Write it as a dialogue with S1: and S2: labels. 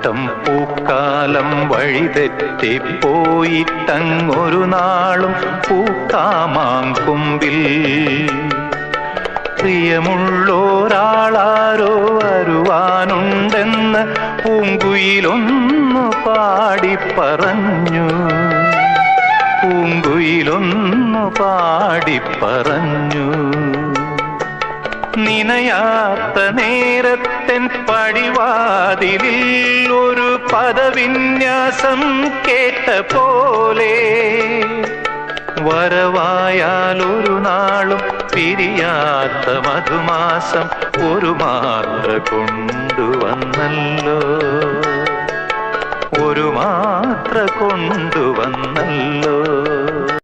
S1: വട്ടം പൂക്കാലം വഴിതെറ്റിപ്പോയിട്ടങ്ങൊരു നാളും പൂക്കാമാങ്കൊമ്പിൽ പ്രിയമുള്ളോരാളാരോ വരുവാനുണ്ടെന്ന് പൂങ്കുയിലൊന്നു പാടിപ്പറഞ്ഞു. പൂങ്കുയിലൊന്നു പാടിപ്പറഞ്ഞു. നിനയാത്ത നേരത്തെൻ പടിവാതിലിൽ ഒരു പദവിന്യാസം കേട്ട പോലെ വരവായാലൊരു നാളും പിരിയാത്ത മധുമാസം ഒരു മാത്ര കൊണ്ടുവന്നല്ലോ. ഒരു മാത്ര കൊണ്ടുവന്നല്ലോ.